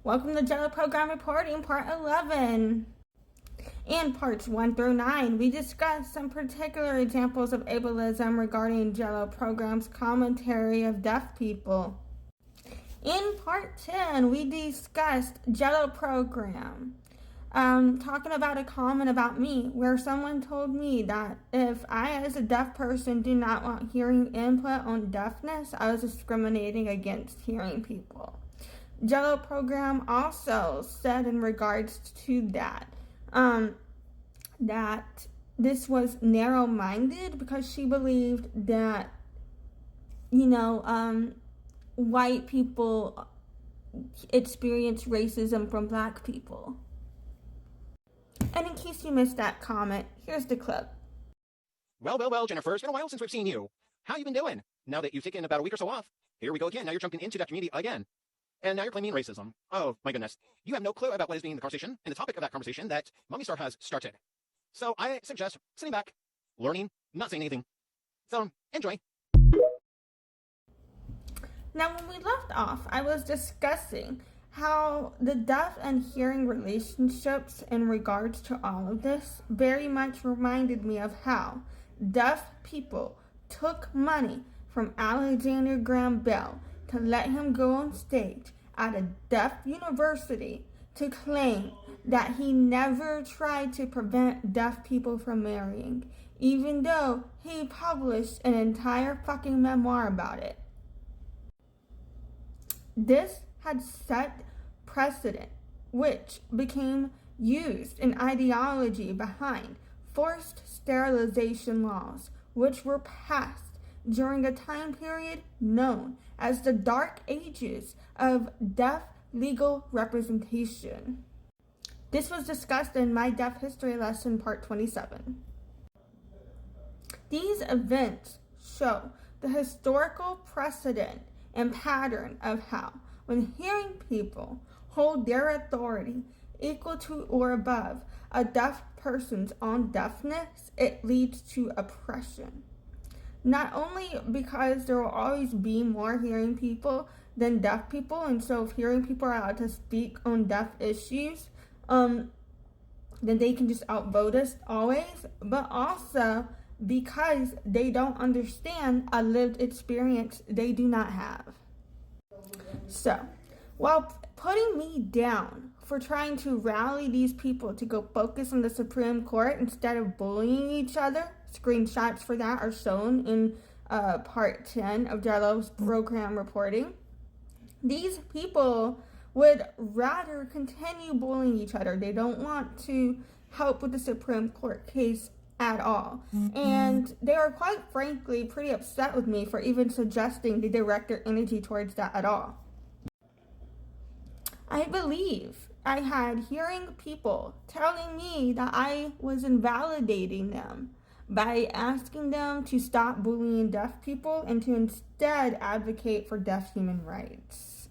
Welcome to Jello Program Reporting, Part 11. In Parts 1 through 9, we discussed some particular examples of ableism regarding Jello Program's commentary of deaf people. In Part 10, we discussed Jello Program, talking about a comment about me where someone told me that if I, as a deaf person, do not want hearing input on deafness, I was discriminating against hearing people. Jello Program also said in regards to that, that this was narrow-minded because she believed that, white people experience racism from black people. And in case you missed that comment, here's the clip. Well, Jennifer, it's been a while since we've seen you. How you been doing? Now that you've taken about a week or so off, here we go again. Now you're jumping into that community again. And now you're claiming racism. Oh, my goodness. You have no clue about what is being the conversation and the topic of that conversation that Mommy Star has started. So I suggest sitting back, learning, not saying anything. So, enjoy. Now, when we left off, I was discussing how the deaf and hearing relationships in regards to all of this very much reminded me of how deaf people took money from Alexander Graham Bell to let him go on stage at a deaf university to claim that he never tried to prevent deaf people from marrying, even though he published an entire fucking memoir about it. This had set precedent, which became used in ideology behind forced sterilization laws, which were passed during a time period known as the Dark Ages of deaf legal representation. This was discussed in my deaf history lesson, part 27. These events show the historical precedent and pattern of how, when hearing people hold their authority equal to or above a deaf person's on deafness, it leads to oppression. Not only because there will always be more hearing people than deaf people, and so if hearing people are allowed to speak on deaf issues, then they can just outvote us always, but also because they don't understand a lived experience they do not have. So, while putting me down for trying to rally these people to go focus on the Supreme Court instead of bullying each other, screenshots for that are shown in part 10 of Jello's program reporting. These people would rather continue bullying each other. They don't want to help with the Supreme Court case at all. And they are quite frankly pretty upset with me for even suggesting they direct their energy towards that at all. I believe I had hearing people telling me that I was invalidating them by asking them to stop bullying deaf people and to instead advocate for deaf human rights.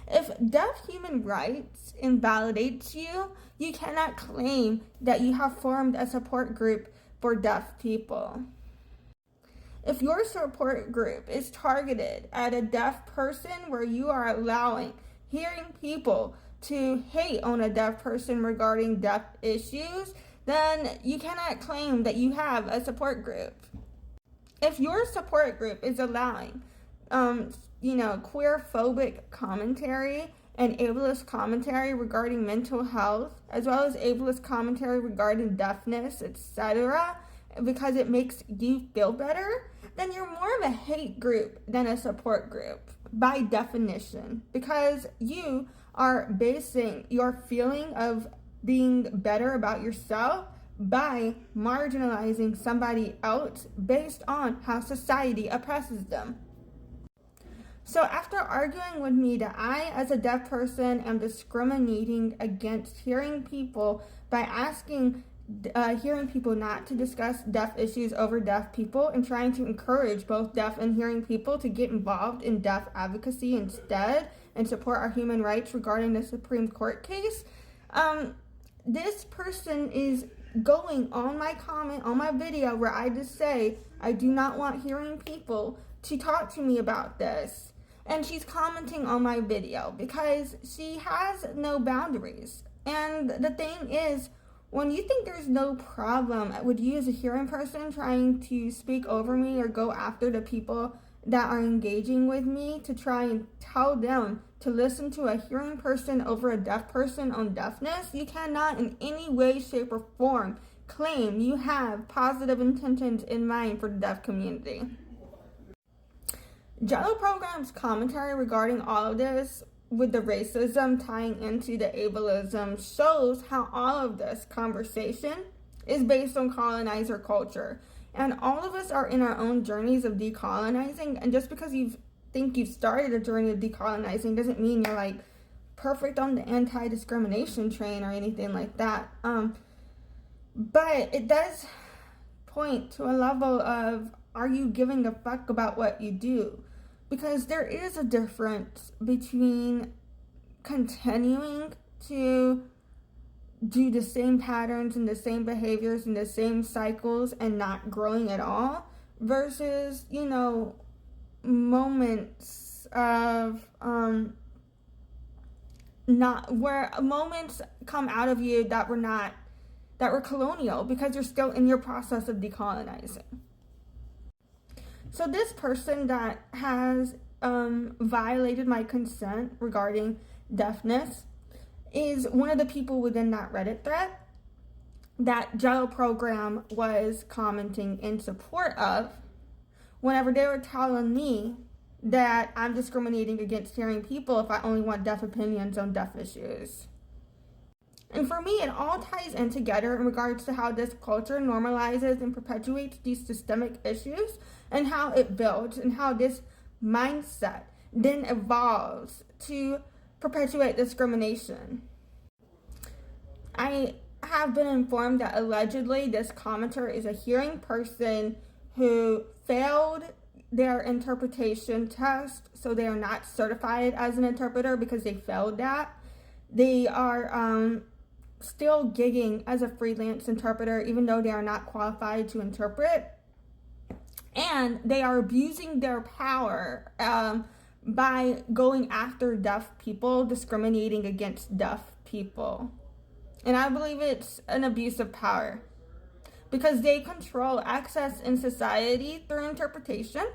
If deaf human rights invalidates you, you cannot claim that you have formed a support group for deaf people. If your support group is targeted at a deaf person where you are allowing hearing people to hate on a deaf person regarding deaf issues, then you cannot claim that you have a support group. If your support group is allowing, queer-phobic commentary and ableist commentary regarding mental health, as well as ableist commentary regarding deafness, etc., because it makes you feel better, then you're more of a hate group than a support group by definition, because you are basing your feeling of being better about yourself by marginalizing somebody else based on how society oppresses them. So after arguing with me that I, as a deaf person, am discriminating against hearing people by asking hearing people not to discuss deaf issues over deaf people and trying to encourage both deaf and hearing people to get involved in deaf advocacy instead and support our human rights regarding the Supreme Court case, this person is going on my comment on my video where I just say I do not want hearing people to talk to me about this. and she's commenting on my video because she has no boundaries. And the thing is, when you think there's no problem with you as a hearing person trying to speak over me or go after the people that are engaging with me to try and tell them to listen to a hearing person over a deaf person on deafness, you cannot in any way, shape, or form claim you have positive intentions in mind for the deaf community. Jello Program's commentary regarding all of this with the racism tying into the ableism shows how all of this conversation is based on colonizer culture. And all of us are in our own journeys of decolonizing. And just because you think you've started a journey of decolonizing doesn't mean you're like perfect on the anti-discrimination train or anything like that. But it does point to a level of, are you giving a fuck about what you do? Because there is a difference between continuing to do the same patterns and the same behaviors and the same cycles and not growing at all versus, moments of moments come out of you that were colonial because you're still in your process of decolonizing. So this person that has violated my consent regarding deafness is one of the people within that Reddit thread that Jello Program was commenting in support of whenever they were telling me that I'm discriminating against hearing people if I only want deaf opinions on deaf issues. And for me, it all ties in together in regards to how this culture normalizes and perpetuates these systemic issues and how it builds and how this mindset then evolves to perpetuate discrimination. I have been informed that allegedly this commenter is a hearing person who failed their interpretation test, so they are not certified as an interpreter because they failed that. They are still gigging as a freelance interpreter even though they are not qualified to interpret, and they are abusing their power by going after deaf people, discriminating against deaf people. And I believe it's an abuse of power because they control access in society through interpretation.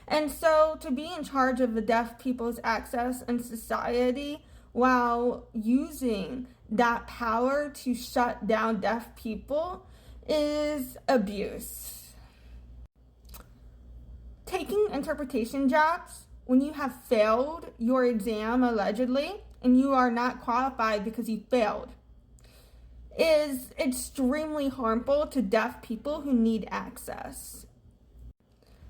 And so to be in charge of the deaf people's access in society while using that power to shut down deaf people is abuse. Taking interpretation jobs when you have failed your exam allegedly and you are not qualified because you failed is extremely harmful to deaf people who need access.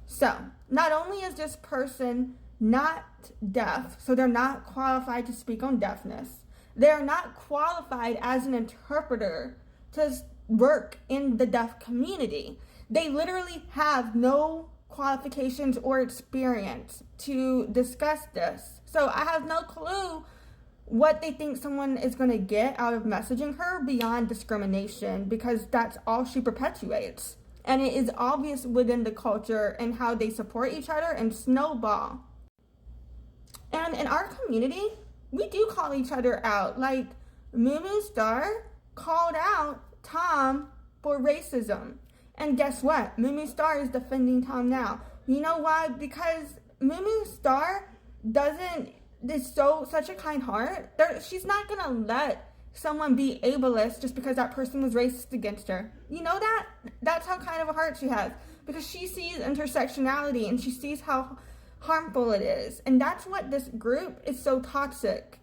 So, not only is this person not deaf, so they're not qualified to speak on deafness, they're not qualified as an interpreter to work in the deaf community. They literally have no qualifications or experience to discuss this. So I have no clue what they think someone is going to get out of messaging her beyond discrimination, because that's all she perpetuates. And it is obvious within the culture and how they support each other and snowball. And in our community, we do call each other out. Like, Moo Star called out Tom for racism. And guess what? Moo Star is defending Tom now. You know why? Because Moo Star is such a kind heart. She's not going to let someone be ableist just because that person was racist against her. You know that? That's how kind of a heart she has. Because she sees intersectionality and she sees how harmful it is. And that's what this group is so toxic.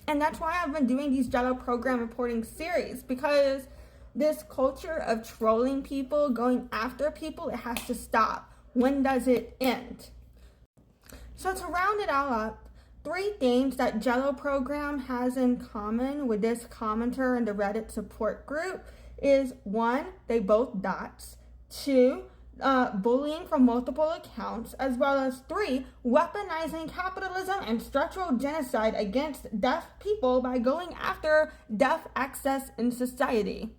And that's why I've been doing these Jello Program reporting series, because this culture of trolling people, going after people, it has to stop. When does it end? So to round it all up, 3 things that Jello Program has in common with this commenter in the Reddit support group is 1, they both dots, 2, bullying from multiple accounts, as well as 3, weaponizing capitalism and structural genocide against deaf people by going after deaf access in society.